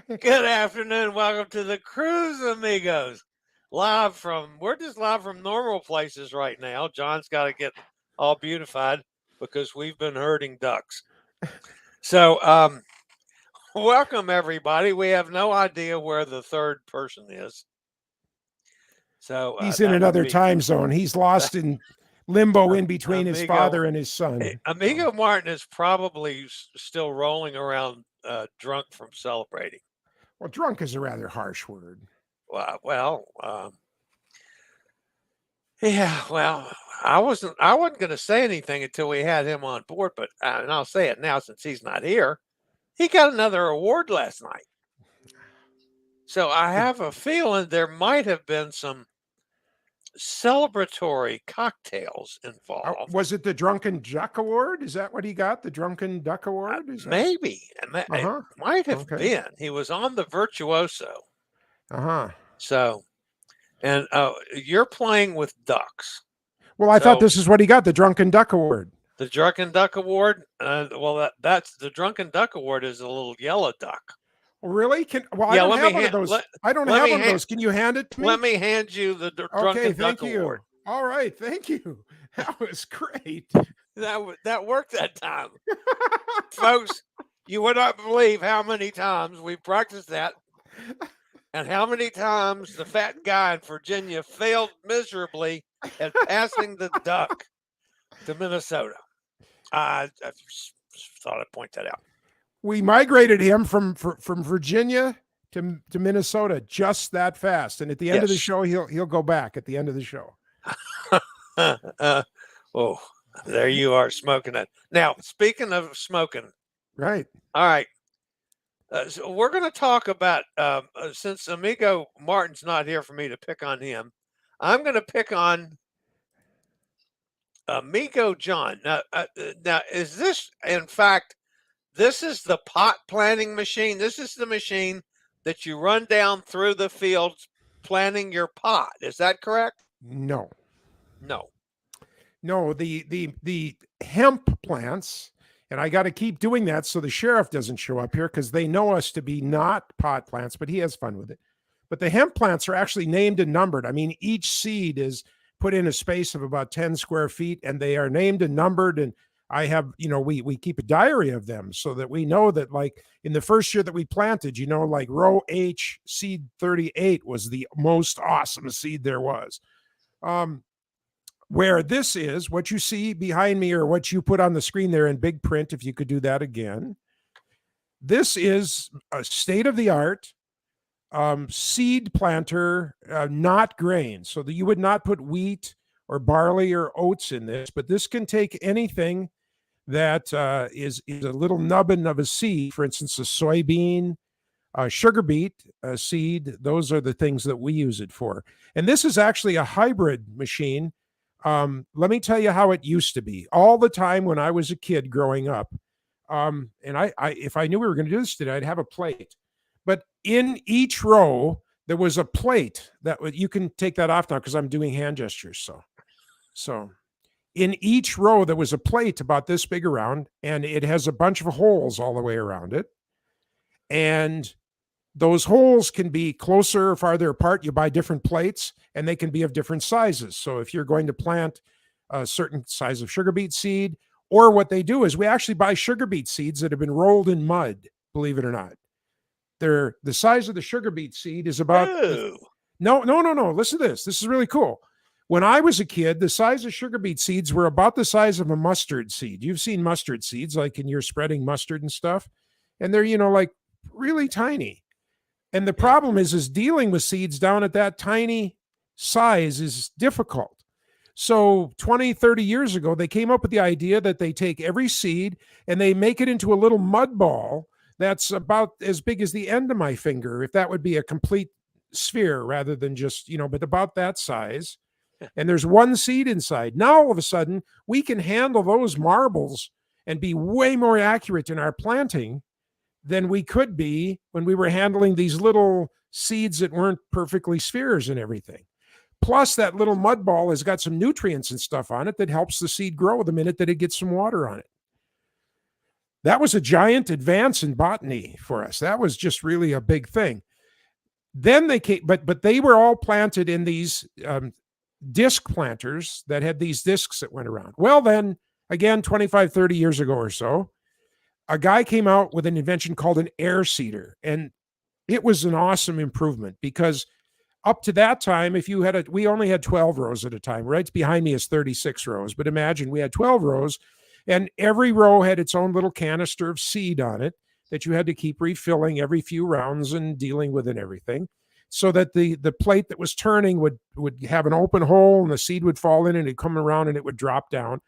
Good afternoon. Welcome to the cruise, amigos. We're just live from normal places right now. John's got to get all beautified because we've been herding ducks. So, welcome everybody. We have no idea where the third person is. So he's in another time zone. He's lost in limbo in between his father and his son. Amigo Martin is probably still rolling around drunk from celebrating. Well, drunk is a rather harsh word. Yeah, well, I wasn't going to say anything until we had him on board, but and I'll say it now since he's not here. He got another award last night. So I have a feeling there might have been some celebratory cocktails involved. Was it the Drunken Duck Award? Is that what he got? The Drunken Duck Award? Maybe. It might have been. He was on the Virtuoso. So, and you're playing with ducks. Well, I thought this is what he got, the Drunken Duck Award. The Drunken Duck Award? That's the Drunken Duck Award is a little yellow duck. Really? I don't have one of those. I don't have one of those. Can you hand it to me? Let me hand you the Drunken Duck Award. All right, thank you. That was great. That worked that time. Folks, you would not believe how many times we practiced that and how many times the fat guy in Virginia failed miserably at passing the duck to Minnesota. I just thought I'd point that out. We migrated him from Virginia to Minnesota just that fast, and at the end of the show, he'll go back at the end of the show. Oh, there you are smoking it. Now, speaking of smoking, right? All right. So we're going to talk about since Amigo Martin's not here for me to pick on him, I'm going to pick on Amigo John. Now, is this in fact? This is the pot planting machine. This is the machine that you run down through the fields planting your pot. Is that correct? No. The hemp plants, and I got to keep doing that so the sheriff doesn't show up here because they know us to be not pot plants, but he has fun with it. But the hemp plants are actually named and numbered. I mean, each seed is put in a space of about 10 square feet, and they are named and numbered. And I have, we keep a diary of them so that we know that, like, in the first year that we planted, like row H seed 38 was the most awesome seed there was. Where this is, what you see behind me or what you put on the screen there in big print, if you could do that again. This is a state-of-the-art seed planter, not grain. So that you would not put wheat or barley or oats in this, but this can take anything that is a little nubbin of a seed, for instance, a soybean, sugar beet seed. Those are the things that we use it for. And this is actually a hybrid machine. Let me tell you how it used to be. All the time when I was a kid growing up, and I if I knew we were going to do this today, I'd have a plate. But in each row, there was a plate that you can take that off now because I'm doing hand gestures. So in each row, there was a plate about this big around, and it has a bunch of holes all the way around it. And those holes can be closer or farther apart. You buy different plates, and they can be of different sizes. So if you're going to plant a certain size of sugar beet seed, or what they do is we actually buy sugar beet seeds that have been rolled in mud, believe it or not. The size of the sugar beet seed is about... No. Listen to this. This is really cool. When I was a kid, the size of sugar beet seeds were about the size of a mustard seed. You've seen mustard seeds, like in you're spreading mustard and stuff. And they're, like really tiny. And the problem is dealing with seeds down at that tiny size is difficult. So 20, 30 years ago, they came up with the idea that they take every seed and they make it into a little mud ball that's about as big as the end of my finger, if that would be a complete sphere rather than just, but about that size. And there's one seed inside. Now, all of a sudden, we can handle those marbles and be way more accurate in our planting than we could be when we were handling these little seeds that weren't perfectly spheres and everything. Plus, that little mud ball has got some nutrients and stuff on it that helps the seed grow the minute that it gets some water on it. That was a giant advance in botany for us. That was just really a big thing. Then they came, but they were all planted in these disc planters that had these discs that went around. Well, then again, 25, 30 years ago or so, a guy came out with an invention called an air seeder. And it was an awesome improvement because up to that time, if you had we only had 12 rows at a time. Right behind me is 36 rows. But imagine we had 12 rows and every row had its own little canister of seed on it that you had to keep refilling every few rounds and dealing with and everything, so that the plate that was turning would have an open hole and the seed would fall in and it'd come around and it would drop down.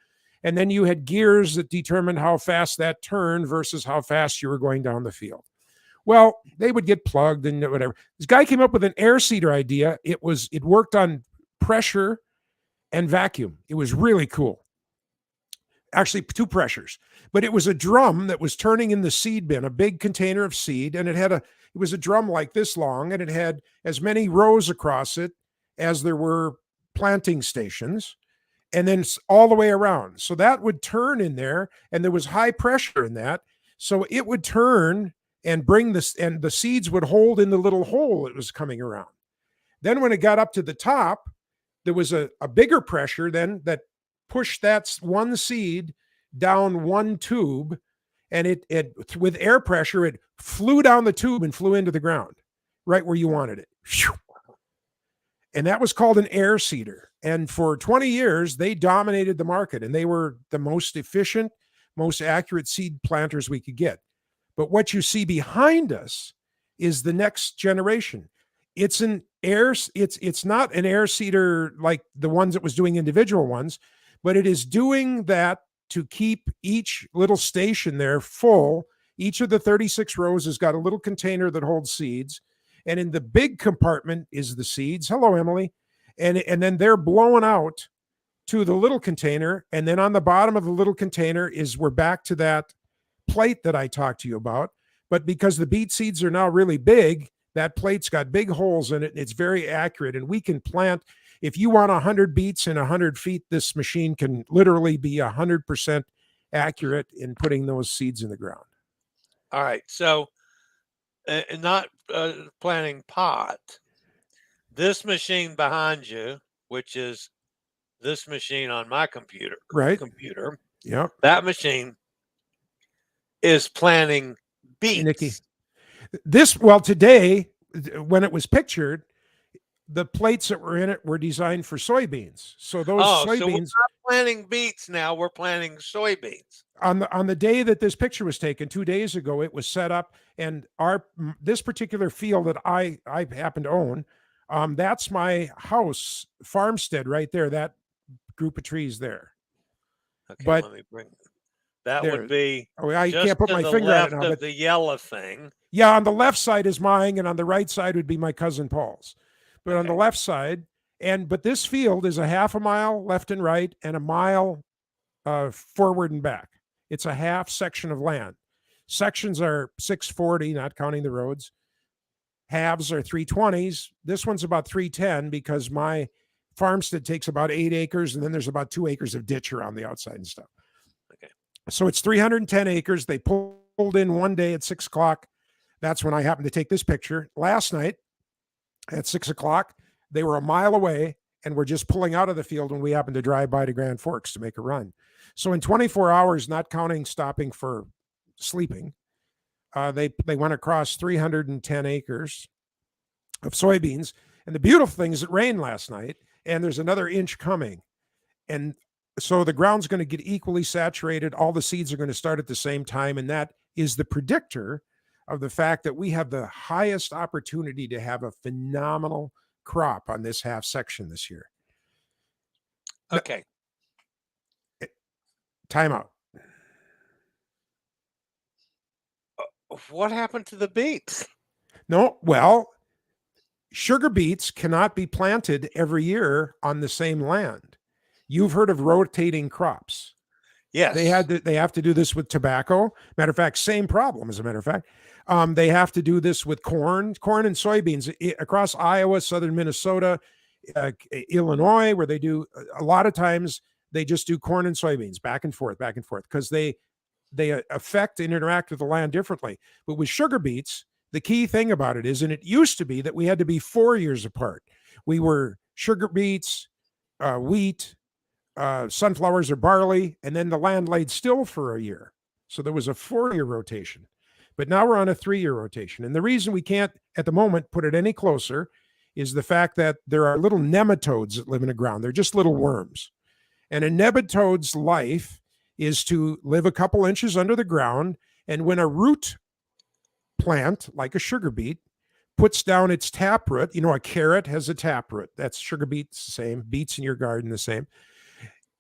And then you had gears that determined how fast that turned versus how fast you were going down the field. Well, they would get plugged and whatever. This guy came up with an air seeder idea. It worked on pressure and vacuum. It was really cool. Actually, two pressures, but it was a drum that was turning in the seed bin, a big container of seed, and it was a drum like this long, and it had as many rows across it as there were planting stations, and then all the way around. So that would turn in there, and there was high pressure in that. So it would turn and bring this, and the seeds would hold in the little hole it was coming around. Then when it got up to the top, there was a bigger pressure then that pushed that one seed down one tube, and it with air pressure, it flew down the tube and flew into the ground right where you wanted it. And that was called an air seeder. And for 20 years, they dominated the market, and they were the most efficient, most accurate seed planters we could get. But what you see behind us is the next generation. It's not an air seeder like the ones that was doing individual ones, but it is doing that to keep each little station there full. Each of the 36 rows has got a little container that holds seeds. And in the big compartment is the seeds. Hello, Emily. And then they're blown out to the little container. And then on the bottom of the little container we're back to that plate that I talked to you about. But because the beet seeds are now really big, that plate's got big holes in it. And it's very accurate. And we can plant. If you want 100 beets in 100 feet, this machine can literally be 100% accurate in putting those seeds in the ground. All right. So, not planting pot. This machine behind you, which is this machine on my computer, Yeah. That machine is planting beets. Nikki. Today, when it was pictured, the plates that were in it were designed for soybeans. So those soybeans. So we're not planting beets now. We're planting soybeans. On the day that this picture was taken, 2 days ago, it was set up, and this particular field that I happen to own, that's my house farmstead right there. That group of trees there. Okay, but let me bring that. Would be. Oh, I can't put my finger on it now. But the yellow thing. Yeah, on the left side is mine, and on the right side would be my cousin Paul's. But on the left side, but this field is a half a mile left and right and a mile forward and back. It's a half section of land. Sections are 640, not counting the roads. Halves are 320s. This one's about 310 because my farmstead takes about 8 acres, and then there's about 2 acres of ditch around the outside and stuff. Okay. So it's 310 acres. They pulled in one day at 6 o'clock. That's when I happened to take this picture. Last night, at 6 o'clock, they were a mile away and were just pulling out of the field when we happened to drive by to Grand Forks to make a run. So in 24 hours, not counting stopping for sleeping, they went across 310 acres of soybeans. And the beautiful thing is it rained last night, and there's another inch coming. And so the ground's going to get equally saturated. All the seeds are going to start at the same time, and that is the predictor of the fact that we have the highest opportunity to have a phenomenal crop on this half section this year. Okay. Time out. What happened to the beets? No, well, sugar beets cannot be planted every year on the same land. You've heard of rotating crops. Yes. They have to do this with tobacco. Matter of fact, same problem, as a matter of fact. They have to do this with corn and soybeans across Iowa, southern Minnesota, Illinois, where they do a lot of times they just do corn and soybeans back and forth because they they affect and interact with the land differently. But with sugar beets, the key thing about it is, and it used to be that we had to be 4 years apart. We were sugar beets, wheat, sunflowers or barley, and then the land laid still for a year. So there was a 4-year rotation. But now we're on a 3-year rotation. And the reason we can't, at the moment, put it any closer is the fact that there are little nematodes that live in the ground. They're just little worms. And a nematode's life is to live a couple inches under the ground. And when a root plant, like a sugar beet, puts down its taproot, a carrot has a taproot. That's sugar beets, the same. Beets in your garden, the same.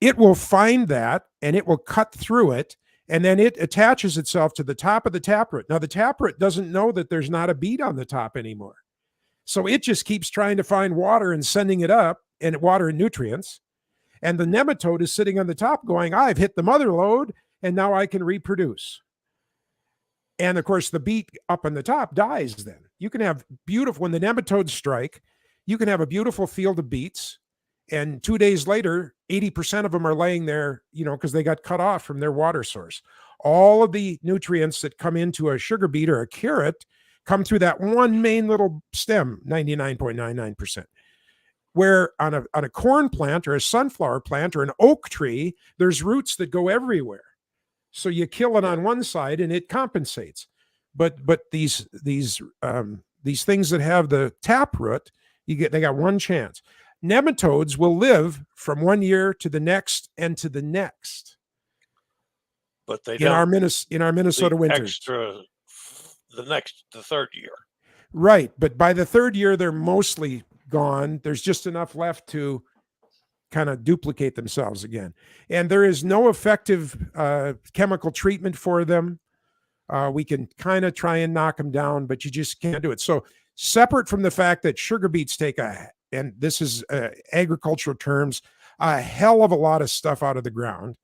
It will find that and it will cut through it. And then it attaches itself to the top of the taproot. Now, the taproot doesn't know that there's not a beet on the top anymore. So it just keeps trying to find water and sending it up, and water and nutrients. And the nematode is sitting on the top going, I've hit the mother lode, and now I can reproduce. And of course, the beet up on the top dies then. You can have beautiful, when the nematodes strike, you can have a beautiful field of beets. And 2 days later, 80% of them are laying there, because they got cut off from their water source. All of the nutrients that come into a sugar beet or a carrot come through that one main little stem, 99.99%. Where on a corn plant or a sunflower plant or an oak tree, there's roots that go everywhere. So you kill it on one side and it compensates. But these things that have the taproot, they got one chance. Nematodes will live from 1 year to the next and to the next. But they in our Minnesota winters. The third year. Right. But by the third year, they're mostly gone. There's just enough left to kind of duplicate themselves again. And there is no effective chemical treatment for them. We can kind of try and knock them down, but you just can't do it. So separate from the fact that sugar beets take and this is agricultural terms, a hell of a lot of stuff out of the ground.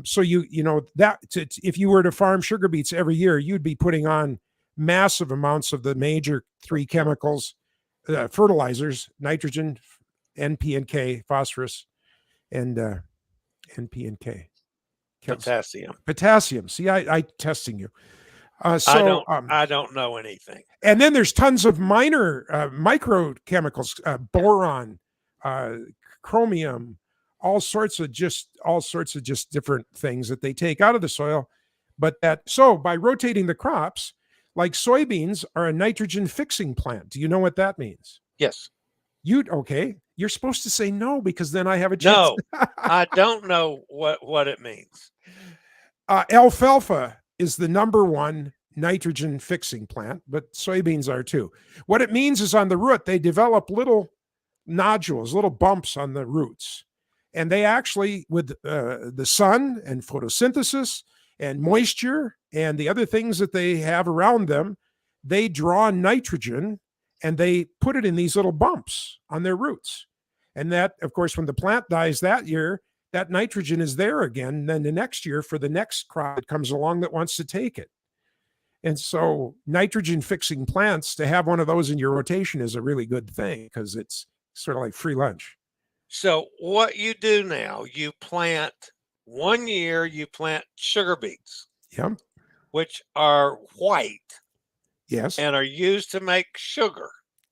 So if you were to farm sugar beets every year, you'd be putting on massive amounts of the major 3 chemicals, fertilizers, nitrogen, NP and K, phosphorus, and NP and K. Potassium. See, I testing you. I don't know anything. And then there's tons of minor microchemicals, boron, chromium, all sorts of just different things that they take out of the soil. So by rotating the crops, like soybeans are a nitrogen fixing plant. Do you know what that means? Yes. Okay. You're supposed to say no, because then I have a chance. No, I don't know what it means. Alfalfa is the number one nitrogen fixing plant, but soybeans are too. What it means is on the root, they develop little nodules, little bumps on the roots. And they actually, with the sun and photosynthesis and moisture and the other things that they have around them, they draw nitrogen and they put it in these little bumps on their roots. And that, of course, when the plant dies that year, that nitrogen is there again. And then the next year for the next crop that comes along that wants to take it. And so nitrogen fixing plants, to have one of those in your rotation is a really good thing, because it's sort of like free lunch. So what you do now, you plant 1 year, you plant sugar beets. Yep. Which are white. Yes. And are used to make sugar.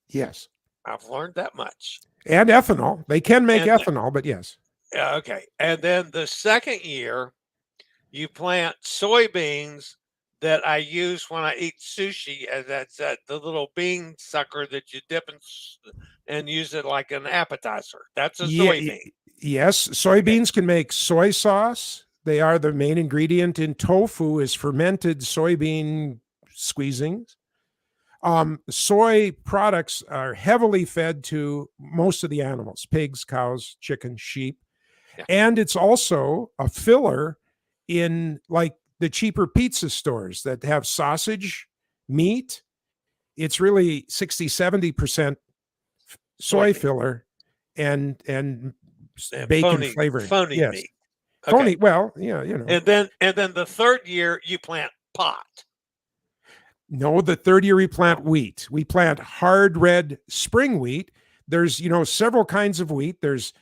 Yes. I've learned that much. And ethanol. They can make ethanol, but yes. Okay. And then the second year, you plant soybeans that I use when I eat sushi. And that's the little bean sucker that you dip and use it like an appetizer. That's a soybean. Yes. Soybeans can make soy sauce. They are the main ingredient in tofu, is fermented soybean squeezings. Soy products are heavily fed to most of the animals, pigs, cows, chicken, sheep. Yeah. And it's also a filler in like the cheaper pizza stores that have sausage, meat. It's really 60-70% soy filler and bacon flavoring. Phony yes. meat. Okay. Phony, well, yeah, you know. And then the third year you plant pot. No, the third year we plant wheat. We plant hard red spring wheat. There's, several kinds of wheat. There's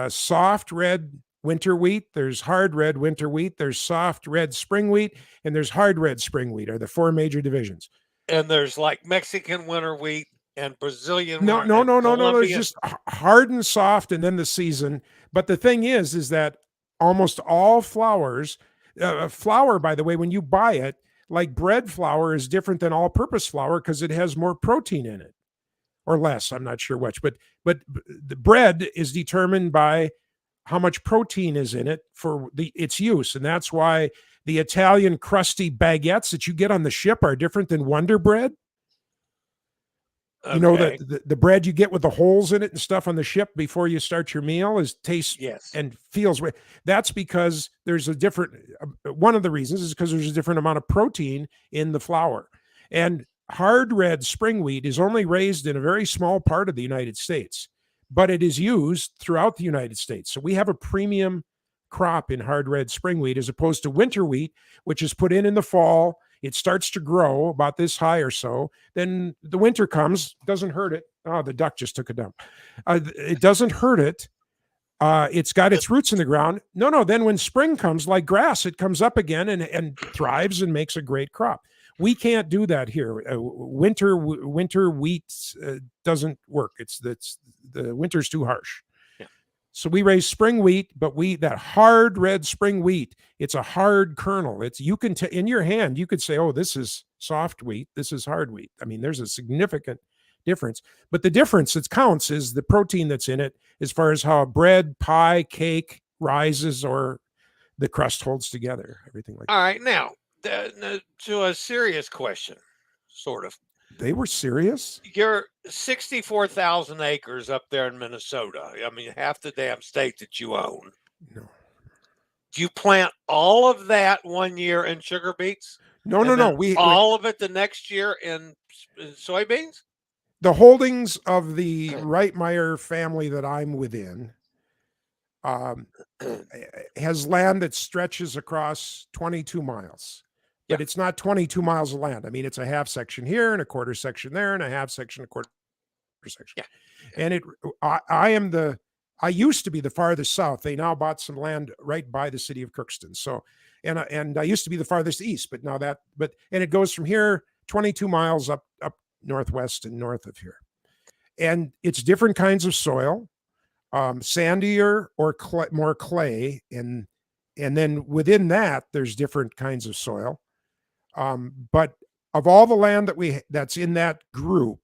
soft red winter wheat, there's hard red winter wheat, there's soft red spring wheat, and there's hard red spring wheat are the four major divisions. And there's like Mexican winter wheat and Brazilian No, winter no, and no, no, no, no. It's Colombian. just hard and soft, and then the season. But the thing is that almost all flours, flour, by the way, when you buy it, like bread flour is different than all-purpose flour because it has more protein in it, or less. I'm not sure which, but the bread is determined by how much protein is in it for its use, and that's why the Italian crusty baguettes that you get on the ship are different than Wonder Bread. You know Okay. that the bread you get with the holes in it and stuff on the ship before you start your meal is tastes Yes. and feels. That's because there's a different. One of the reasons is because there's a different amount of protein in the flour. And hard red spring wheat is only raised in a very small part of the United States, but it is used throughout the United States. So we have a premium crop in hard red spring wheat as opposed to winter wheat, which is put in the fall. It starts to grow about this high or so. Then the winter comes, doesn't hurt it. Oh, the duck just took a dump. It doesn't hurt it. It's got its roots in the ground. No. Then when spring comes, like grass, it comes up again and thrives and makes a great crop. We can't do that here. Winter wheat doesn't work. The winter's too harsh. So we raise spring wheat, but that hard red spring wheat, it's a hard kernel. You can in your hand, you could say, oh, this is soft wheat, this is hard wheat. I mean, there's a significant difference. But the difference that counts is the protein that's in it as far as how a bread, pie, cake rises or the crust holds together, everything like that. All right. Now, to a serious question, sort of. They were serious? You're 64,000 acres up there in Minnesota. I mean, half the damn state that you own. No. Do you plant all of that one year in sugar beets? No. All of it the next year in soybeans? The holdings of the Reitmeyer family that I'm within has land that stretches across 22 miles. But it's not 22 miles of land. I mean, it's a half section here and a quarter section there and a half section, a quarter section. Yeah. And I used to be the farthest south. They now bought some land right by the city of Crookston. So, and I used to be the farthest east, but now and it goes from here 22 miles up northwest and north of here. And it's different kinds of soil, sandier or more clay. And then within that, there's different kinds of soil. But of all the land that's in that group,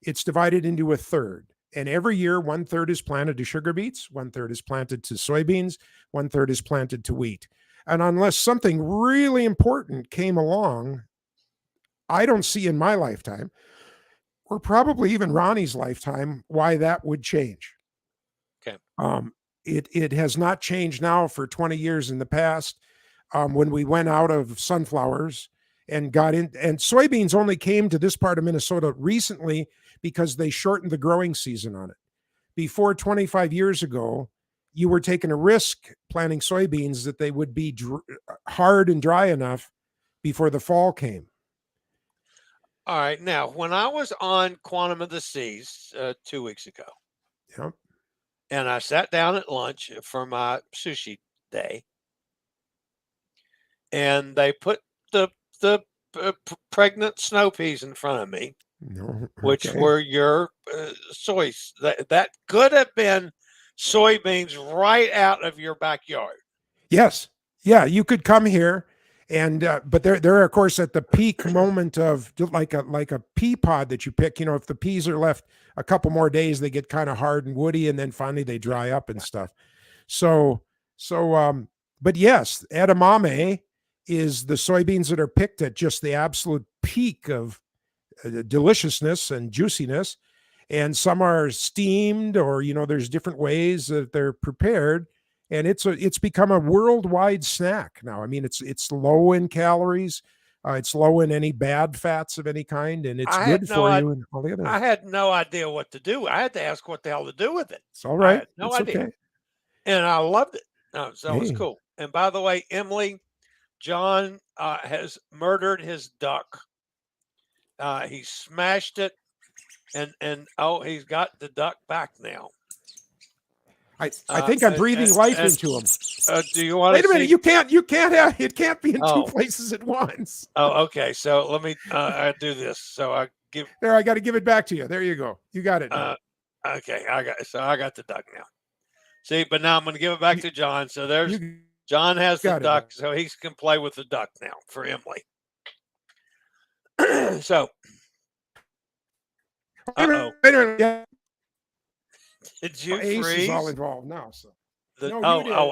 it's divided into a third. And every year, 1/3 is planted to sugar beets, 1/3 is planted to soybeans, 1/3 is planted to wheat. And unless something really important came along, I don't see in my lifetime, or probably even Ronnie's lifetime, why that would change. Okay. It has not changed now for 20 years in the past. When we went out of sunflowers and got in, and soybeans only came to this part of Minnesota recently because they shortened the growing season on it. Before 25 years ago, you were taking a risk planting soybeans that they would be hard and dry enough before the fall came. All right. Now, when I was on Quantum of the Seas 2 weeks ago, Yep. and I sat down at lunch for my sushi day, and they put the pregnant snow peas in front of me, which were your soys. That could have been soybeans right out of your backyard. Yes. Yeah, you could come here and but they're of course at the peak moment of like a pea pod that you pick. You know, if the peas are left a couple more days, they get kind of hard and woody, and then finally they dry up and stuff. But yes, edamame is the soybeans that are picked at just the absolute peak of deliciousness and juiciness. And some are steamed, or, you know, there's different ways that they're prepared. And it's become a worldwide snack now. I mean, it's low in calories. It's low in any bad fats of any kind, and it's good for you and all the other. I had no idea what to do. I had to ask what the hell to do with it. It's all right. No idea. Okay. And I loved it. So it was cool. And by the way, Emily, John has murdered his duck. He smashed it, and he's got the duck back now. I think I'm breathing life into them. Do you want Wait to a minute. see? You can't have, it can't be in Oh. two places at once. Oh, okay. So let me I do this. So I give. There, I got to give it back to you. There you go. You got it now. Okay, I got the duck now. See, but now I'm going to give it back to John. So there's John has the duck, so he can play with the duck now for Emily. So, yeah. Did you Ace freeze? is all involved now. So.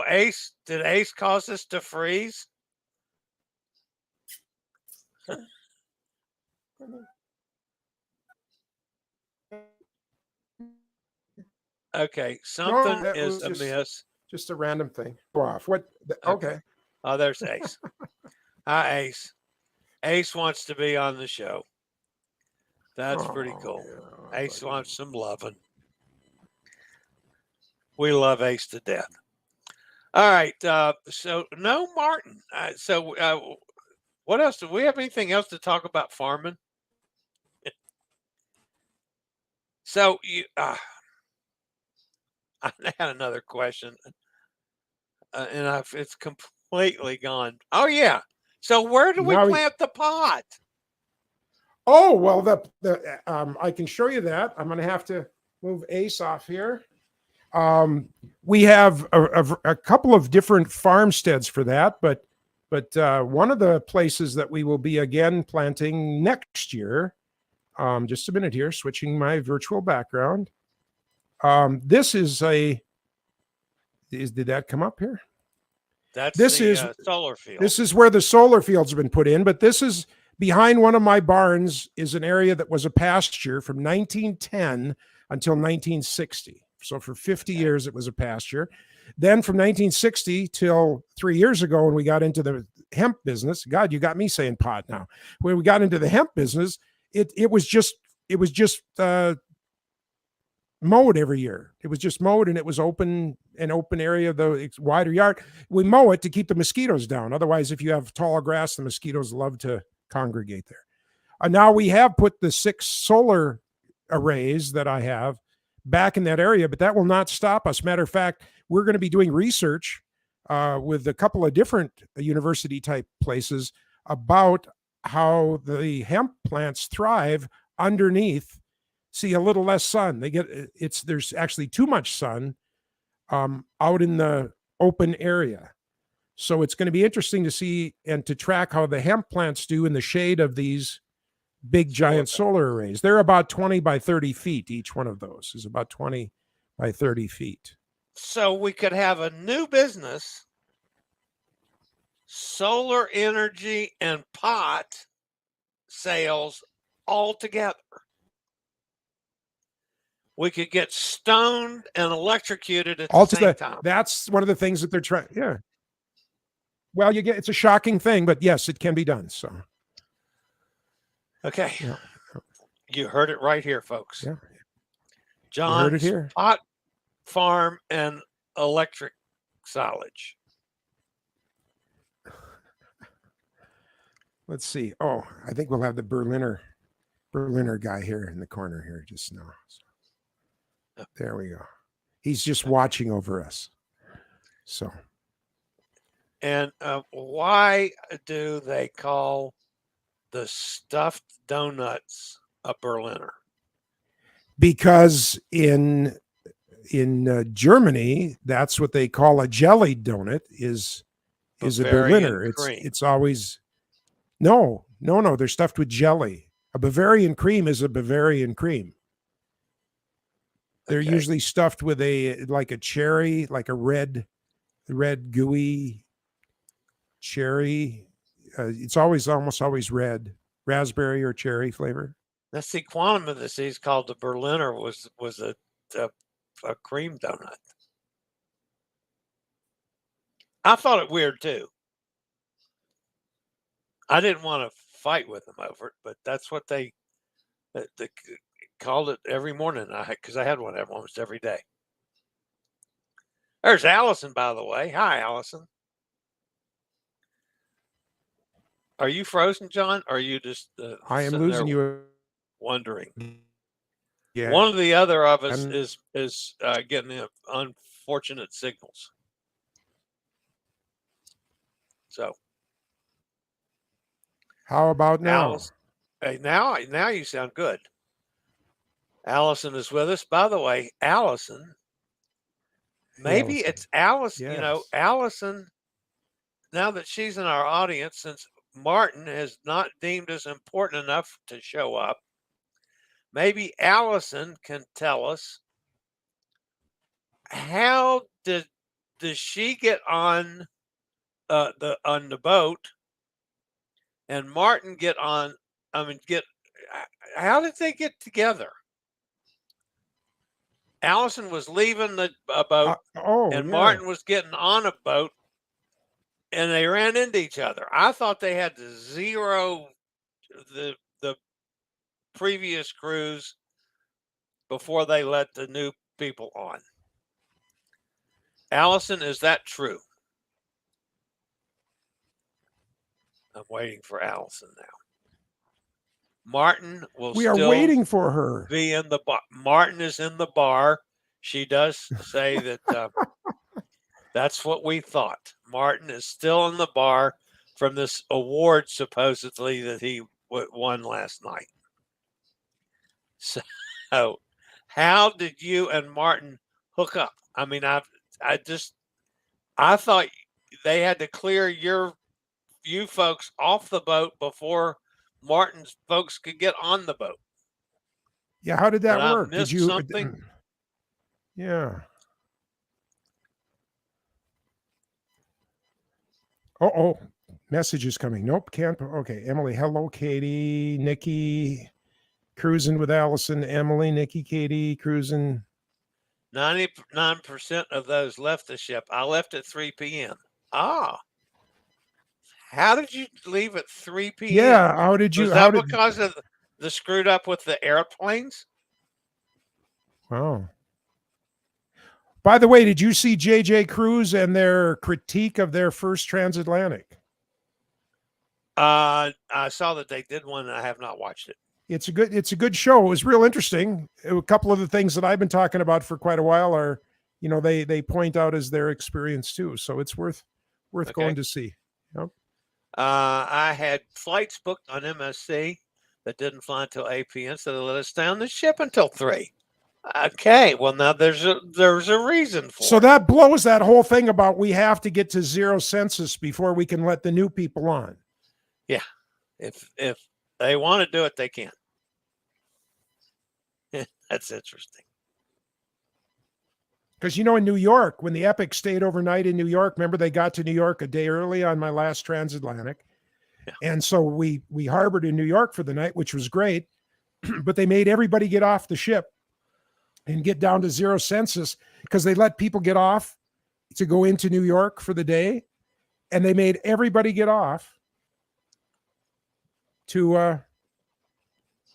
Ace, did Ace cause us to freeze? Okay, something is amiss. Just a random thing. Go off. What? Okay. Oh, there's Ace. Hi, Ace. Ace wants to be on the show. That's pretty cool. Yeah, Ace wants some loving. We love Ace to death. All right. So no Martin. What else? Do we have anything else to talk about farming? So you, I had another question, and it's completely gone. Oh yeah. So where do we plant the pot? Oh well, I can show you that. I'm going to have to move Ace off here. We have a couple of different farmsteads for that, but one of the places that we will be again planting next year. Just a minute here, switching my virtual background. This is did that come up here? This is solar field. This is where the solar fields have been put in, but this is behind one of my barns is an area that was a pasture from 1910 until 1960. So for 50 years, it was a pasture. Then from 1960 till 3 years ago, when we got into the hemp business, God, you got me saying pot now. When we got into the hemp business, it was just mowed every year. It was just mowed, and it was an open area, though it's wider yard. We mow it to keep the mosquitoes down. Otherwise, if you have tall grass, the mosquitoes love to congregate there. Now we have put the 6 solar arrays that I have back in that area, but that will not stop us. Matter of fact, we're going to be doing research with a couple of different university type places about how the hemp plants thrive underneath. See, a little less sun. There's actually too much sun out in the open area. So it's going to be interesting to see and to track how the hemp plants do in the shade of these big giant solar arrays. They're about 20 by 30 feet. Each one of those is about 20 by 30 feet. So we could have a new business, solar energy and pot sales all together. We could get stoned and electrocuted at the same time. That's one of the things that they're trying. Yeah. Well, it's a shocking thing, but yes, it can be done. So. Okay. Yeah. You heard it right here, folks. Yeah. John's pot farm and electric silage. Let's see. Oh, I think we'll have the Berliner guy here in the corner here just now. So, there we go. He's just watching over us. So. And why do they call the stuffed donuts a Berliner? Because in Germany, that's what they call a jellied donut is a Berliner. It's always no. They're stuffed with jelly. A Bavarian cream is a Bavarian cream. They're usually stuffed with a cherry, like a red gooey cherry. It's almost always red, raspberry or cherry flavor. Let's see, quantum of disease called the Berliner was a cream donut. I thought it weird too. I didn't want to fight with them over it, but that's what they called it every morning. Because I had one almost every day. There's Allison, by the way. Hi, Allison. Are you frozen, John? Or are you just? I am losing you. Wondering. Yeah. One of the other of us is getting unfortunate signals. So how about now? Alice, hey, now you sound good. Allison is with us. By the way, Allison, maybe Allison. it's Alice, you know, Yes. Allison, now that she's in our audience, since Martin has not deemed us important enough to show up, maybe Allison can tell us how does she get on the boat and Martin get on, how did they get together? Allison was leaving the boat and Yeah. Martin was getting on a boat and they ran into each other. I thought they had to zero the previous cruise before they let the new people on. Allison, is that true? I'm waiting for Allison now. Martin will We are still waiting for her. be in the bar. Martin is in the bar. She does say that that's what we thought. Martin is still in the bar from this award supposedly that he won last night. So how did you and Martin hook up? I mean, I thought they had to clear you folks off the boat before Martin's folks could get on the boat. Yeah, how did that Did I work? miss Did you something? Yeah. Oh, message is coming. Nope, can't. Okay, Emily. Hello, Katie, Nikki, cruising with Allison, Emily, Nikki, Katie, cruising. 99% of those left the ship. I left at 3 p.m. Ah, how did you leave at 3 p.m.? Yeah, how did you? Was that because of the screwed up with the airplanes? Wow. By the way, did you see JJ Cruise and their critique of their first transatlantic? I saw that they did one and I have not watched it. It's a good show. It was real interesting. A couple of the things that I've been talking about for quite a while are, they point out as their experience too. So it's worth going to see. Yep. I had flights booked on MSC that didn't fly until 8 p.m. So they let us stay on the ship until 3. Okay, well now there's a reason for it. So that blows that whole thing about we have to get to 0 census before we can let the new people on. Yeah, if they want to do it, they can. That's interesting. Because in New York, when the Epic stayed overnight in New York, remember they got to New York a day early on my last transatlantic, and so we harbored in New York for the night, which was great. But they made everybody get off the ship and get down to 0 census because they let people get off to go into New York for the day, and they made everybody get off to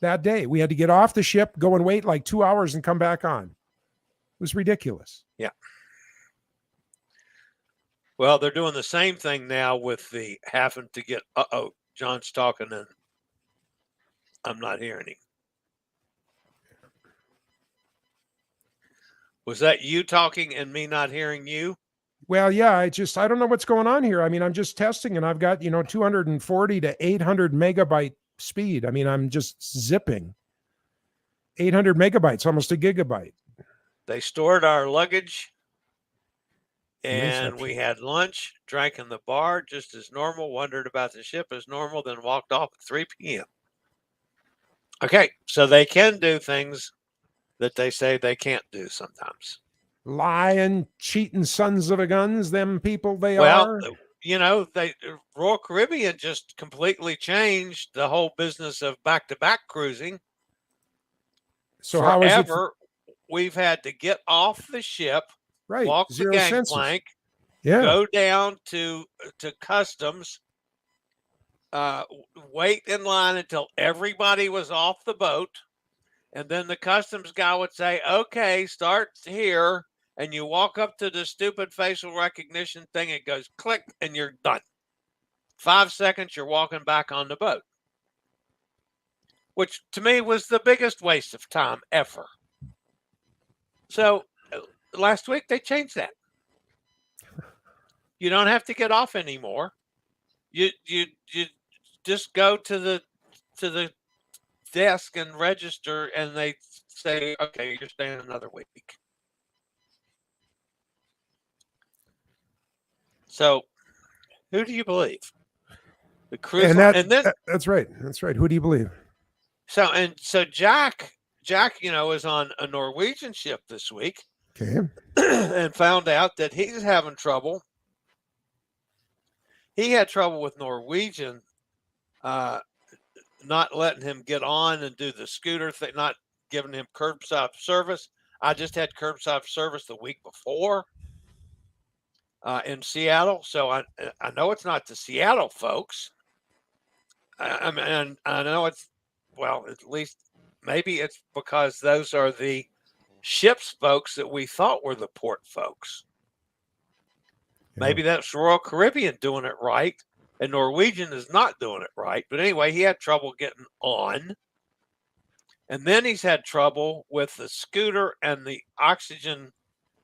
that day. We had to get off the ship, go and wait like 2 hours and come back on. It was ridiculous. Yeah. Well, they're doing the same thing now with the having to get, John's talking and I'm not hearing him. Was that you talking and me not hearing you? Well, yeah, I don't know what's going on here. I mean, I'm just testing and I've got, 240 to 800 megabyte speed. I mean, I'm just zipping 800 megabytes, almost a gigabyte. They stored our luggage and we had lunch, drank in the bar just as normal, wondered about the ship as normal, then walked off at 3 p.m. Okay, so they can do things that they say they can't do sometimes. Lying, cheating sons of a guns, them people they are. Well, Royal Caribbean just completely changed the whole business of back-to-back cruising. So forever, we've had to get off the ship, right, walk the gangplank, go down to customs, wait in line until everybody was off the boat, and then the customs guy would say, okay, start here, and you walk up to the stupid facial recognition thing, it goes click, and you're done. 5 seconds, you're walking back on the boat, which to me was the biggest waste of time ever. So last week they changed that. You don't have to get off anymore. You just go to the desk and register, and they say, okay, you're staying another week. So, who do you believe? The cruise, And then that's right. That's right. Who do you believe? So Jack, is on a Norwegian ship this week. Okay. And found out that he's having trouble. He had trouble with Norwegian, not letting him get on and do the scooter thing, not giving him curbside service. I just had curbside service the week before in Seattle, so I know it's not the Seattle folks. I know it's, well, at least maybe it's because those are the ship's folks that we thought were the port folks. Yeah. Maybe that's Royal Caribbean doing it right, and Norwegian is not doing it right. But anyway, he had trouble getting on. And then he's had trouble with the scooter and the oxygen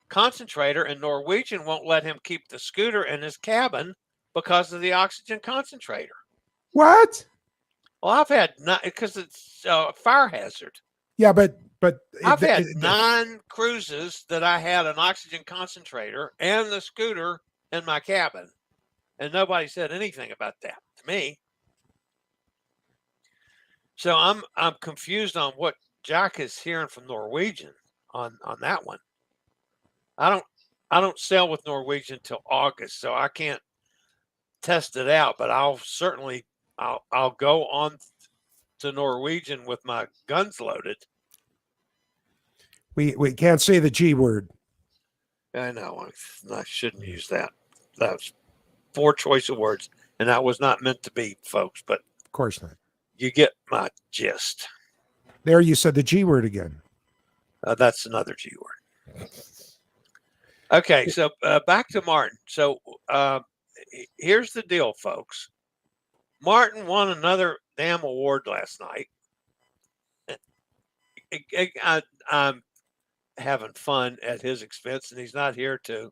concentrator, and Norwegian won't let him keep the scooter in his cabin because of the oxygen concentrator. What? Well, I've had because it's a fire hazard. Yeah, but I've had 9 cruises that I had an oxygen concentrator and the scooter in my cabin, and nobody said anything about that to me. So I'm confused on what Jack is hearing from Norwegian on that one. I don't sail with Norwegian till August, so I can't test it out, but I'll go on to Norwegian with my guns loaded. We can't say the G word. I know. I shouldn't use that. That was poor choice of words, and that was not meant to be, folks. But of course not. You get my gist. There, you said the G word again. That's another G word. Okay, so back to Martin. So here's the deal, folks. Martin won another damn award last night. I'm having fun at his expense, and he's not here to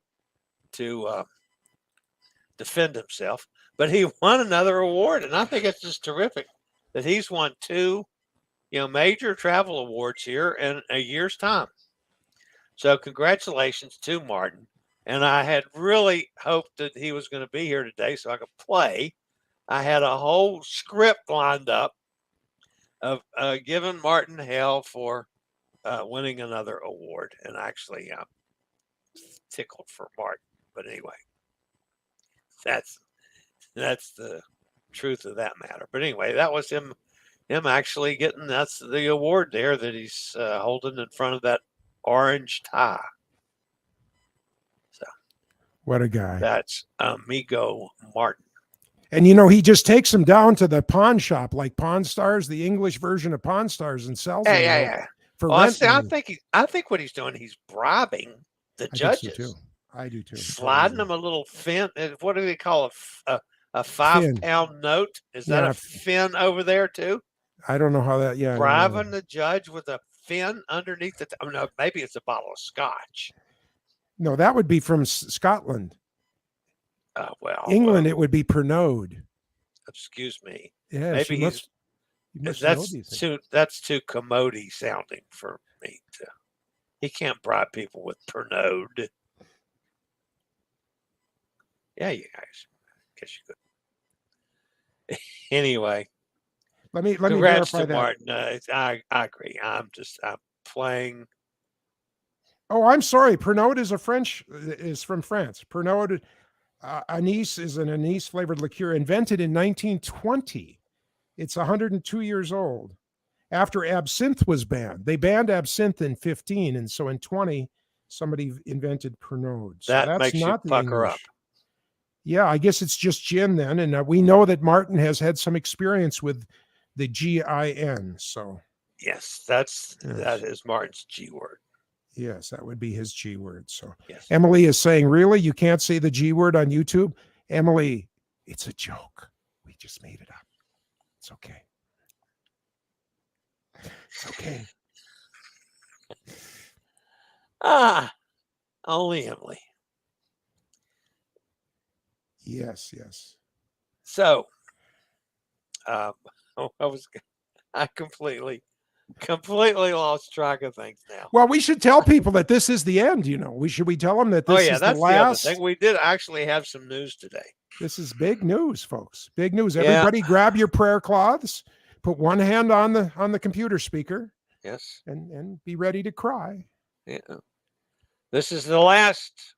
defend himself. But he won another award, and I think it's just terrific that he's won 2, major travel awards here in a year's time. So congratulations to Martin. And I had really hoped that he was going to be here today so I could play. I had a whole script lined up of giving Martin hell for winning another award. And actually, I'm tickled for Martin. But anyway, that's the truth of that matter. But anyway, that was him actually getting, that's the award there that he's holding in front of that orange tie. So what a guy. That's Amigo Martin. And he just takes them down to the pawn shop, like Pawn Stars, the English version of Pawn Stars, and sells them. Yeah. For I think what he's doing, he's bribing the judges. I do too. Sliding them a little fin. What do they call a £5 note? Is that a fin over there too? I don't know how that. Yeah, bribing the judge with a fin underneath it. No, maybe it's a bottle of scotch. No, that would be from Scotland. Well, England, it would be Pernod. Excuse me. Yeah, maybe that's too commody sounding for me. He can't bribe people with Pernod. Yeah, you guys. Guess you could. Anyway, let me verify that. Martin. I agree. I'm playing. Oh, I'm sorry. Pernod is from France. Pernod anise is an anise flavored liqueur invented in 1920. It's 102 years old. After absinthe was banned, they banned absinthe in 15, and so in 20, somebody invented Pernod. So that makes you pucker up. Yeah, I guess it's just gin then, and we know that Martin has had some experience with the GIN. So yes, that is Martin's G word. Yes, that would be his G word. So yes. Emily is saying, really? You can't say the G word on YouTube? Emily, it's a joke. We just made it up. It's okay. It's okay. Only Emily. Yes, yes. So, I completely lost track of things now. Well, we should tell people that this is the end. We tell them that this is the That's the other last. thing. We did actually have some news today. This is big news, folks. Big news. Yeah. Everybody, grab your prayer cloths. Put one hand on the computer speaker. Yes. And be ready to cry. Yeah. This is the last.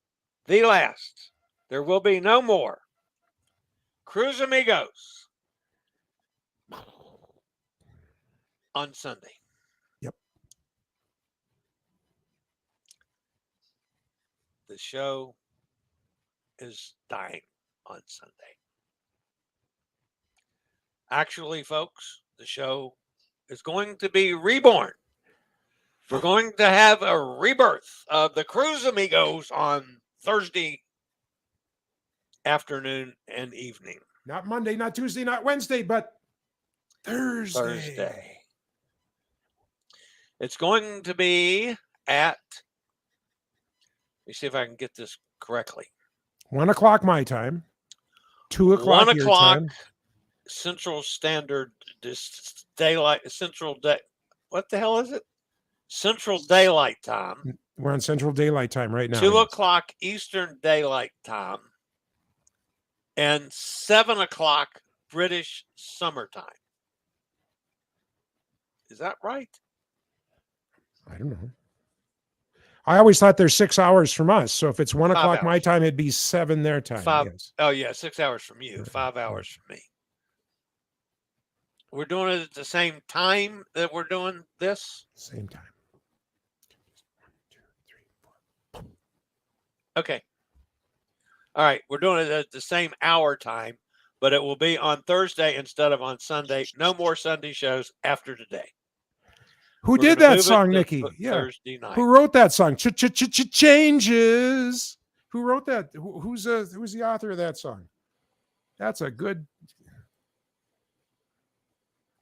The last. There will be no more Cruise Amigos on Sunday. Yep. The show is dying on Sunday. Actually, folks, the show is going to be reborn. We're going to have a rebirth of the Cruise Amigos on Thursday afternoon and evening. Not Monday, not Tuesday, not Wednesday, but Thursday. It's going to be at, let me see if I can get this correctly. 1 o'clock my time. 2 o'clock 1 your o'clock time. Central Standard Daylight Central Day. What the hell is it? Central Daylight Time. We're on Central Daylight Time right now. 2 o'clock Eastern Daylight Time. And 7 o'clock British Summertime. Is that right? I don't know. I always thought they're 6 hours from us. So if it's 1 o'clock my time, it'd be 7 their time. 5. Yes. Oh, yeah. 6 hours from you. 5 hours from me. We're doing it at the same time that we're doing this? Same time. 1, 2, 3, 4. Okay. All right. We're doing it at the same hour time, but it will be on Thursday instead of on Sunday. No more Sunday shows after today. Who did that song, Nikki? Yeah. Thursday night. Who wrote that song? Changes. Who wrote that? Who's the author of that song? That's a good.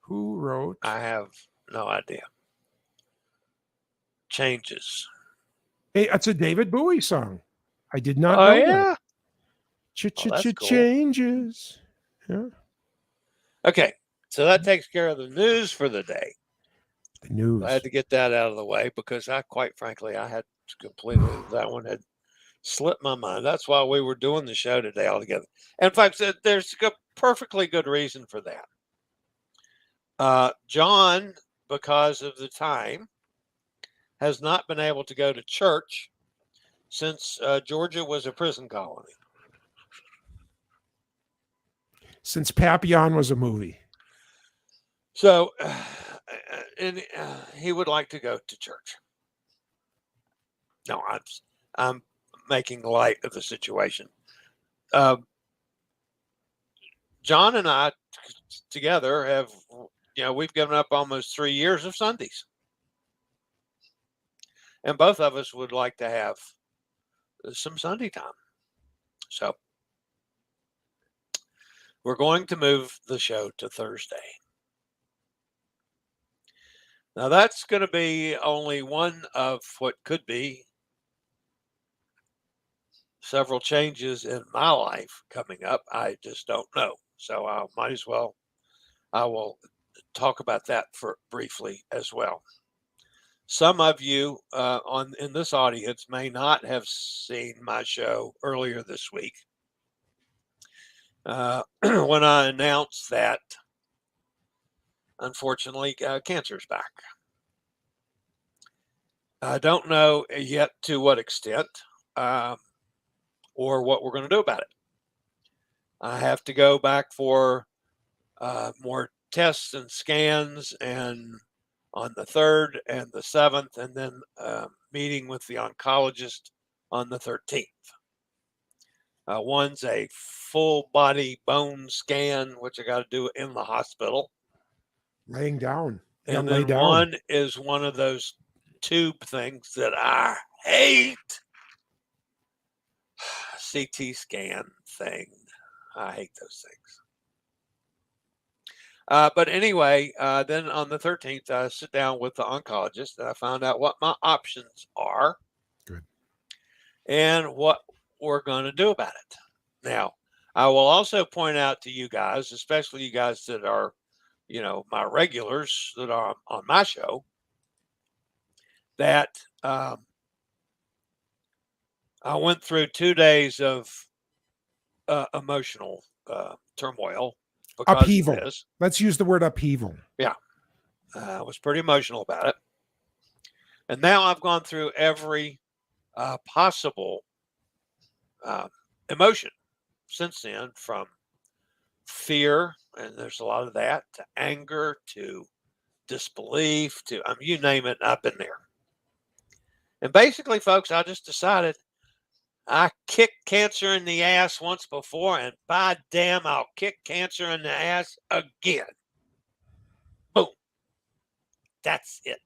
Who wrote? I have no idea. Changes. Hey, that's a David Bowie song. I did not know that. Cool. Changes. Yeah. Okay. So that takes care of the news for the day. The news. I had to get that out of the way because quite frankly, I had that one had slipped my mind. That's why we were doing the show today altogether. And folks, there's a perfectly good reason for that. John, because of the time, has not been able to go to church since Georgia was a prison colony. Since Papillon was a movie. So, and he would like to go to church. No, I'm making light of the situation. John and I together have, we've given up almost 3 years of Sundays. And both of us would like to have some Sunday time. So we're going to move the show to Thursday. Now that's going to be only one of what could be several changes in my life coming up. I just don't know. So I will talk about that briefly as well. Some of you in this audience may not have seen my show earlier this week when I announced that, unfortunately, cancer's back. I don't know yet to what extent or what we're going to do about it. I have to go back for more tests and scans and on the 3rd and the 7th, and then meeting with the oncologist on the 13th. One's a full body bone scan, which I got to do in the hospital. Laying down. And then one is one of those tube things that I hate. CT scan thing. I hate those things. But anyway, then on the 13th, I sit down with the oncologist and I found out what my options are. Good. and what we're going to do about it. Now, I will also point out to you guys, especially you guys that are, my regulars that are on my show, that I went through 2 days of emotional turmoil because Upheaval. of this. Let's use the word upheaval. Yeah. I was pretty emotional about it. And now I've gone through every possible emotion since then, from fear, and there's a lot of that, to anger, to disbelief, to you name it, I've been there. And basically, folks, I just decided I kicked cancer in the ass once before, and by damn, I'll kick cancer in the ass again. Boom. That's it.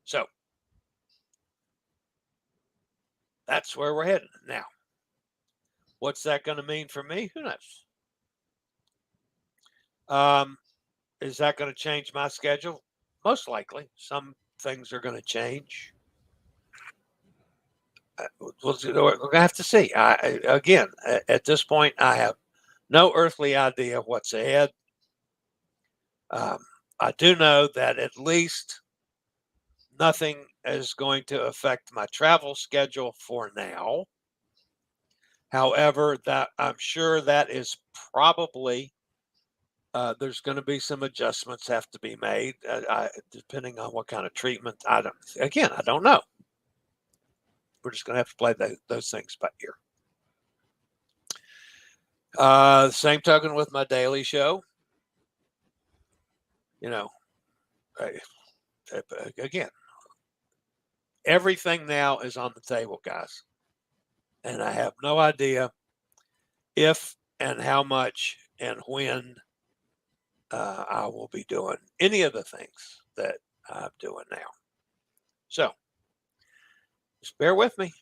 So that's where we're heading now. What's that going to mean for me? Who knows? Is that going to change my schedule? Most likely. Some things are going to change. We're going to have to see. Again, at this point, I have no earthly idea what's ahead. I do know that at least nothing is going to affect my travel schedule for now. However, that I'm sure that is probably there's going to be some adjustments have to be made, depending on what kind of treatment. I don't know. We're just going to have to play those things by ear. Same token with my daily show. Again, everything now is on the table, guys. And I have no idea if and how much and when I will be doing any of the things that I'm doing now. So just bear with me.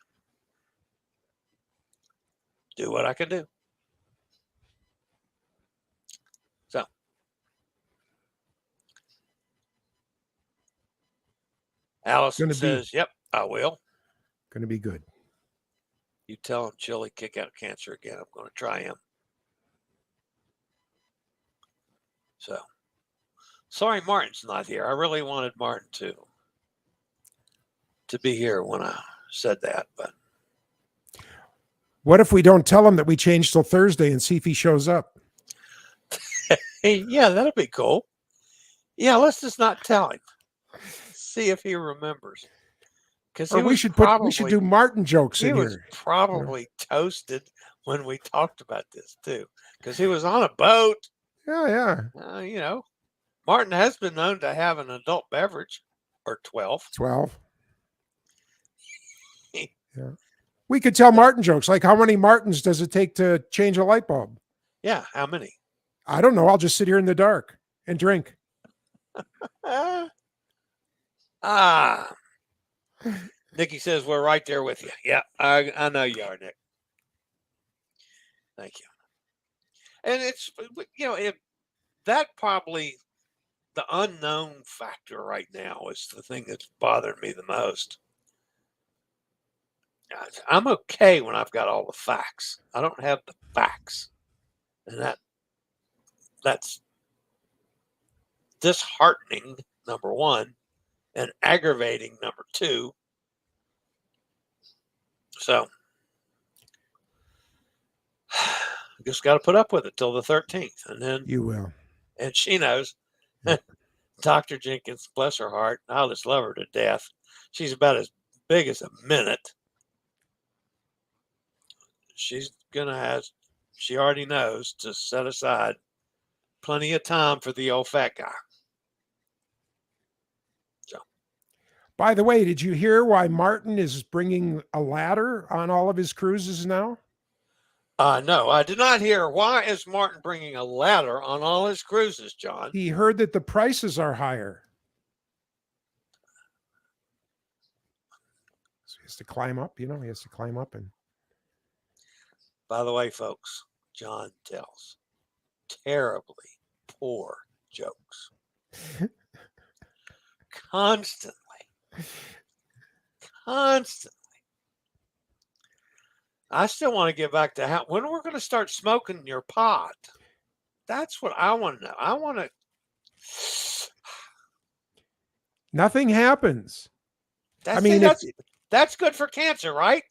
Do what I can do. So Allison says, yep, I will. Going to be good. You tell him, Chillie, kick out cancer again. I'm going to try him. So sorry Martin's not here. I really wanted Martin to be here when I said that, but what if we don't tell him that we changed till Thursday and see if he shows up? Hey, yeah, that'll be cool. Yeah, let's just not tell him. See if he remembers. Because we should do Martin jokes in here. He was probably toasted when we talked about this too, because he was on a boat. Yeah. Martin has been known to have an adult beverage or 12. 12. Yeah. We could tell Martin jokes, like how many Martins does it take to change a light bulb? Yeah, how many? I don't know. I'll just sit here in the dark and drink. Nikki says we're right there with you. Yeah, I know you are, Nick. Thank you. And it's that probably the unknown factor right now is the thing that's bothering me the most. I'm okay when I've got all the facts. I don't have the facts, and that's disheartening, number one, and aggravating, number two. So I just got to put up with it till the 13th, and then you will. And she knows. Dr. Jenkins, bless her heart, I just love her to death. She's about as big as a minute. She's gonna have. She already knows to set aside plenty of time for the old fat guy. So, by the way, did you hear why Martin is bringing a ladder on all of his cruises now? No, I did not hear. Why is Martin bringing a ladder on all his cruises, John? He heard that the prices are higher. So he has to climb up, He has to climb up. And by the way, folks, John tells terribly poor jokes. Constantly. Constantly. I still want to get back to how when we're going to start smoking your pot. That's what I want to know. I want to. Nothing happens. That's that's good for cancer, right?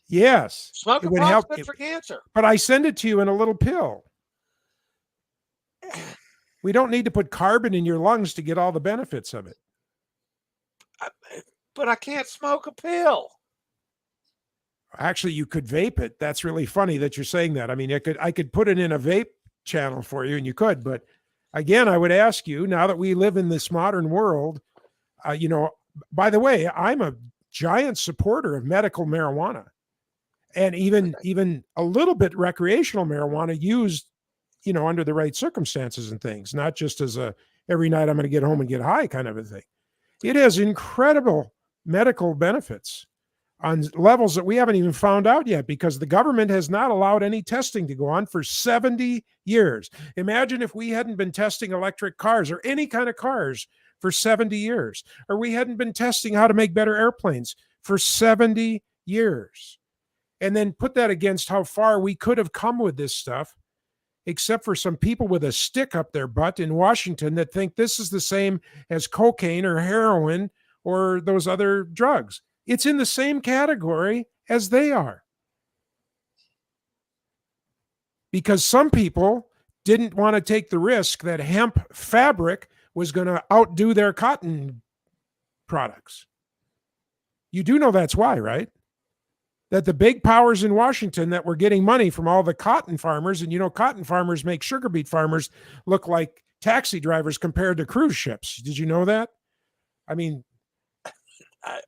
Yes, Smoking it would pot's help. good for cancer. But I send it to you in a little pill. We don't need to put carbon in your lungs to get all the benefits of it. But I can't smoke a pill. Actually, you could vape it. That's really funny that you're saying that. I mean, I could put it in a vape channel for you, and you could. But again, I would ask you, now that we live in this modern world, by the way, I'm a giant supporter of medical marijuana, and even a little bit recreational marijuana used, under the right circumstances and things, not just as a every night I'm going to get home and get high kind of a thing. It has incredible medical benefits on levels that we haven't even found out yet, because the government has not allowed any testing to go on for 70 years. Imagine if we hadn't been testing electric cars or any kind of cars for 70 years, or we hadn't been testing how to make better airplanes for 70 years. And then put that against how far we could have come with this stuff, except for some people with a stick up their butt in Washington that think this is the same as cocaine or heroin or those other drugs. It's in the same category as they are. Because some people didn't want to take the risk that hemp fabric was going to outdo their cotton products. You do know that's why, right? That the big powers in Washington that were getting money from all the cotton farmers, and cotton farmers make sugar beet farmers look like taxi drivers compared to cruise ships. Did you know that? I mean,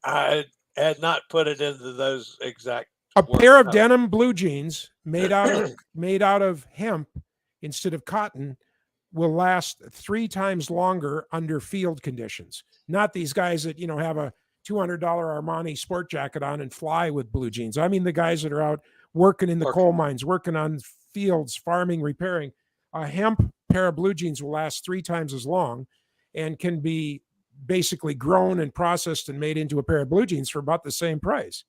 I had not put it into those exact. A pair of denim blue jeans made out of hemp instead of cotton will last 3 times longer under field conditions. Not these guys that, have a $200 Armani sport jacket on and fly with blue jeans. I mean the guys that are out working in the coal mines, working on fields, farming, repairing. A hemp pair of blue jeans will last 3 times as long and can be basically grown and processed and made into a pair of blue jeans for about the same price.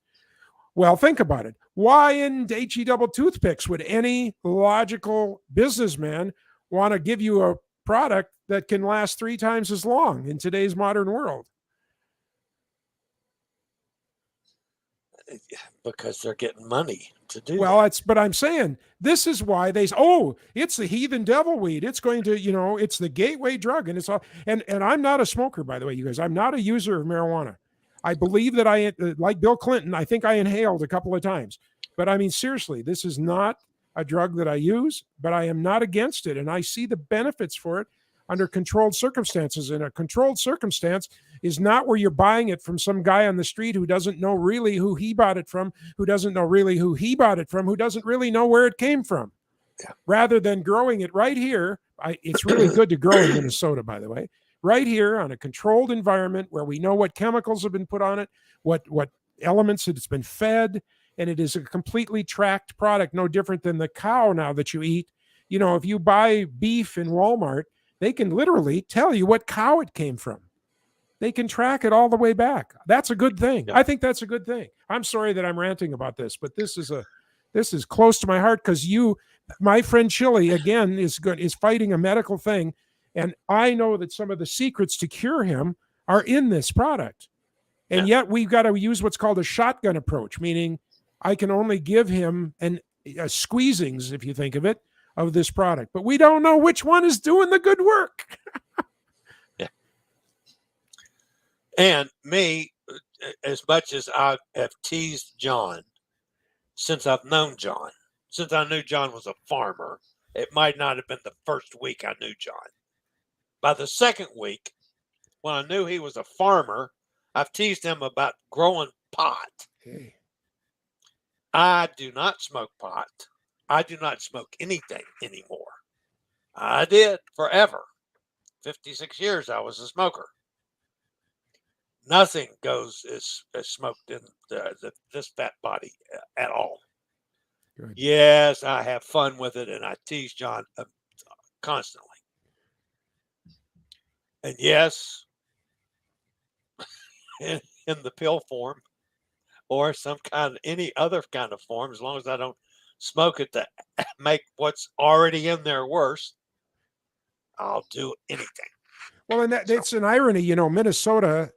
Well, think about it. Why in HE double toothpicks would any logical businessman want to give you a product that can last 3 times as long in today's modern world? Because they're getting money to do that. But I'm saying this is why it's the heathen devil weed. It's going to, it's the gateway drug, and it's all. And I'm not a smoker, by the way, you guys. I'm not a user of marijuana. I believe that I, like Bill Clinton, I think I inhaled a couple of times. But I mean, seriously, this is not a drug that I use, but I am not against it. And I see the benefits for it under controlled circumstances. And a controlled circumstance is not where you're buying it from some guy on the street who doesn't know really who he bought it from, who doesn't know really who he bought it from, who doesn't really know where it came from. Yeah. Rather than growing it right here. It's really good to grow in Minnesota, by the way. Right here on a controlled environment where we know what chemicals have been put on it, what elements it's been fed, and it is a completely tracked product, no different than the cow now that you eat. If you buy beef in Walmart, they can literally tell you what cow it came from. They can track it all the way back. That's a good thing. Yeah. I think that's a good thing. I'm sorry that I'm ranting about this, but this is close to my heart because my friend Chillie, again, is fighting a medical thing. And I know that some of the secrets to cure him are in this product. And yet we've got to use what's called a shotgun approach, meaning I can only give him squeezings, if you think of it, of this product. But we don't know which one is doing the good work. Yeah. And me, as much as I have teased John since I've known John, since I knew John was a farmer, it might not have been the first week I knew John. By the second week, when I knew he was a farmer, I've teased him about growing pot. Okay. I do not smoke pot. I do not smoke anything anymore. I did forever. 56 years I was a smoker. Nothing goes as smoked in this fat body at all. Good. Yes, I have fun with it, and I tease John constantly. And yes, in the pill form or any other kind of form, as long as I don't smoke it to make what's already in there worse, I'll do anything. Well, and that's an irony. You know, Minnesota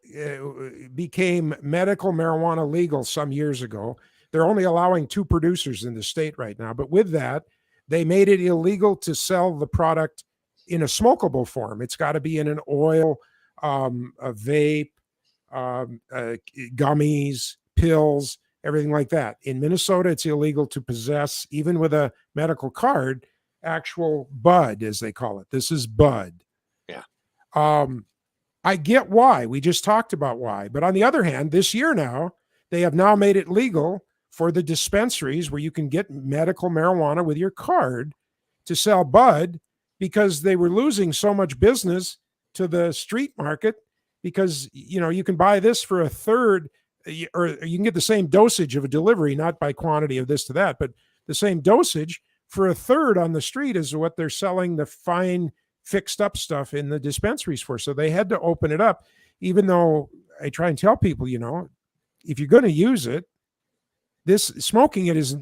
became medical marijuana legal some years ago. They're only allowing 2 producers in the state right now. But with that, they made it illegal to sell the product in a smokable form. It's got to be in an oil, a vape, gummies, pills, everything like that. In Minnesota, it's illegal to possess, even with a medical card, actual bud, as they call it. This is bud. Yeah. I get why. We just talked about why. But on the other hand, this year now, they have now made it legal for the dispensaries where you can get medical marijuana with your card to sell bud, because they were losing so much business to the street market, because, you know, you can buy this for a third, or you can get the same dosage of a delivery, not by quantity of this to that, but the same dosage for a third on the street is what they're selling the fine fixed up stuff in the dispensaries for. So they had to open it up, even though I try and tell people, you know, if you're going to use it, smoking it is,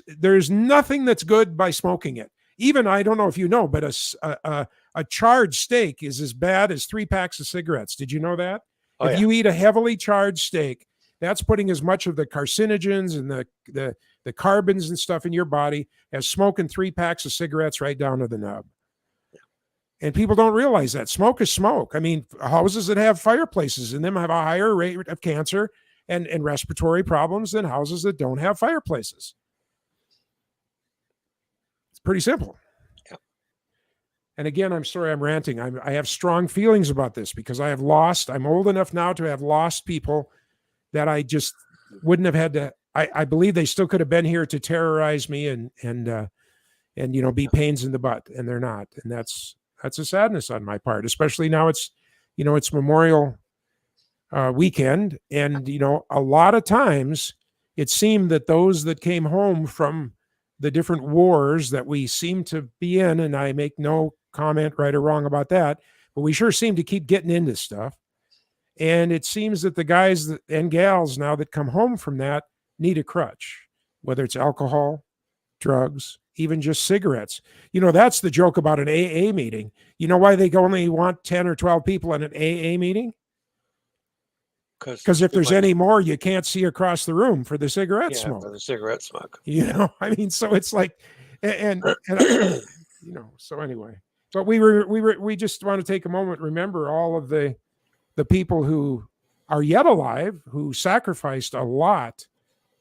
there's nothing that's good by smoking it. Even, I don't know if you know, but a charred steak is as bad as 3 packs of cigarettes. Did you know that? Oh, if you eat a heavily charred steak, that's putting as much of the carcinogens and the carbons and stuff in your body as smoking 3 packs of cigarettes right down to the nub. And people don't realize that. Smoke is smoke. I mean, houses that have fireplaces in them have a higher rate of cancer and respiratory problems than houses that don't have fireplaces. It's pretty simple. Yeah. And again, I'm sorry I'm ranting. I have strong feelings about this because I'm old enough now to have lost people that I just wouldn't have had to. I believe they still could have been here to terrorize me and you know, be pains in the butt, and they're not. And that's a sadness on my part, especially now it's Memorial weekend. And, you know, a lot of times it seemed that those that came home from the different wars that we seem to be in, and I make no comment right or wrong about that, but we sure seem to keep getting into stuff. And it seems that the guys and gals now that come home from that need a crutch, whether it's alcohol, drugs, even just cigarettes. You know, that's the joke about an AA meeting. You know why they only want 10 or 12 people in an AA meeting? Because if there's any more, you can't see across the room for the cigarette smoke. For the cigarette smoke. You know, I mean, so it's like, and you know, so anyway, but we just want to take a moment, remember all of the people who are yet alive, who sacrificed a lot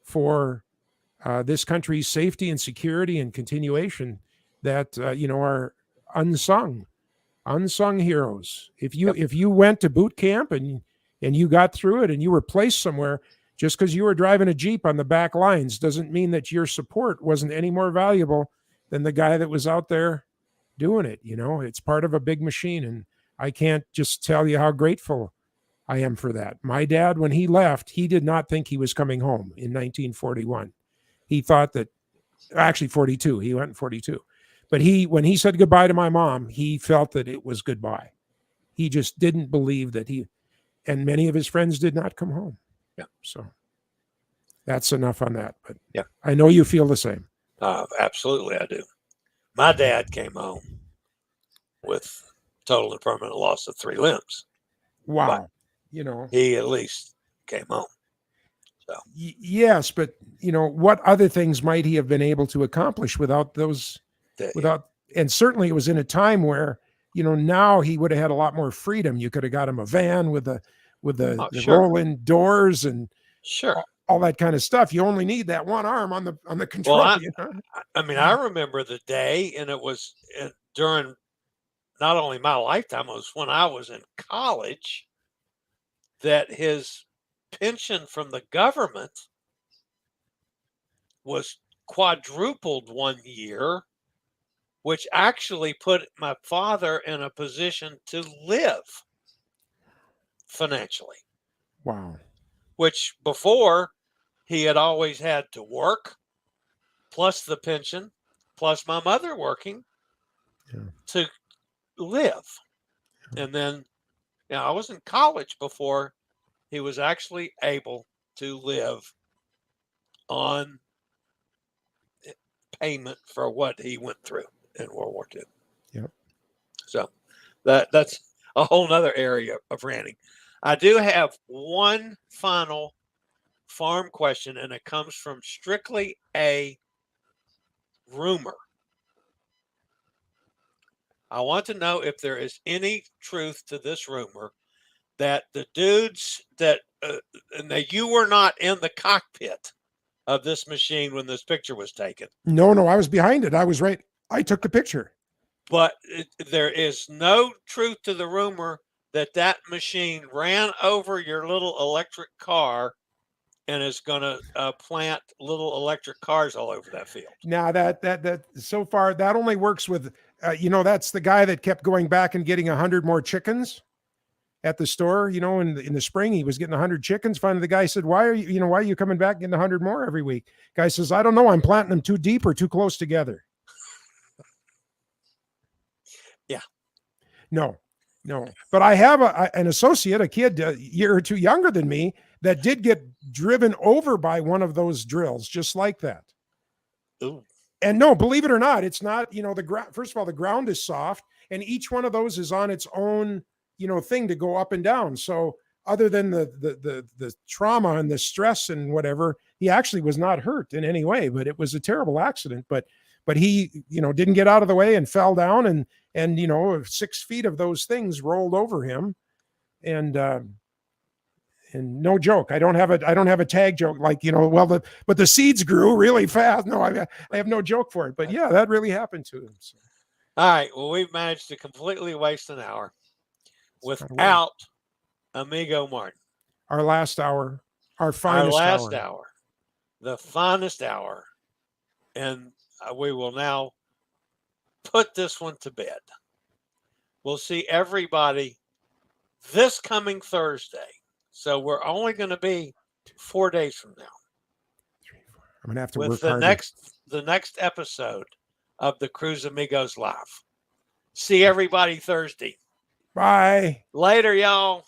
for this country's safety and security and continuation, that you know, are unsung heroes. If you went to boot camp and you got through it and you were placed somewhere, just because you were driving a Jeep on the back lines doesn't mean that your support wasn't any more valuable than the guy that was out there doing it. You know, it's part of a big machine, and I can't just tell you how grateful I am for that. My dad, when he left, he did not think he was coming home in 1941. He thought that, actually 42, he went in 42. But when he said goodbye to my mom, he felt that it was goodbye. He just didn't believe that and many of his friends did not come home. Yeah. So that's enough on that. But yeah, I know you feel the same. Absolutely, I do. My dad came home with total and permanent loss of 3 limbs. Wow. But you know, he at least came home. So yes, but you know, what other things might he have been able to accomplish without those? And certainly it was in a time where, you know, now he would have had a lot more freedom. You could have got him a van with the sure, roll-in doors and sure, all that kind of stuff. You only need that one arm on the control. Well, you know? I mean, I remember the day, and it was during not only my lifetime, it was when I was in college, that his pension from the government was quadrupled one year, which actually put my father in a position to live financially. Wow. Which before he had always had to work, plus the pension, plus my mother working to live. And then, you know, I was in college before he was actually able to live on payment for what he went through in World War II. Yep. So that's a whole nother area of ranting. I do have one final farm question, and it comes from strictly a rumor. I want to know if there is any truth to this rumor that the dudes that and that you were not in the cockpit of this machine when this picture was taken. No, I was behind it. I was right. I took the picture. But there is no truth to the rumor that that machine ran over your little electric car and is going to plant little electric cars all over that field. Now that so far that only works with, that's the guy that kept going back and getting 100 more chickens at the store. In the spring he was getting 100 chickens. Finally, the guy said, "Why are you coming back and getting 100 more every week?" Guy says, "I don't know. I'm planting them too deep or too close together." Yeah. No. But I have an associate, a kid a year or two younger than me, that did get driven over by one of those drills, just like that. Ooh. And no, believe it or not, it's not, the ground. First of all, the ground is soft, and each one of those is on its own, thing to go up and down. So other than the trauma and the stress and whatever, he actually was not hurt in any way, but it was a terrible accident. But he, didn't get out of the way and fell down, and 6 feet of those things rolled over him. And no joke, I don't have a tag joke like, but the seeds grew really fast. No, I have no joke for it, but yeah, that really happened to him. So. All right. Well, we've managed to completely waste an hour without Amigo Martin. Our last hour, our finest hour, the finest hour. And we will now put this one to bed. We'll see everybody this coming Thursday. So we're only going to be 4 days from now. I'm going to have to work with the next episode of the Cruise Amigos Live. See everybody Thursday. Bye. Later, y'all.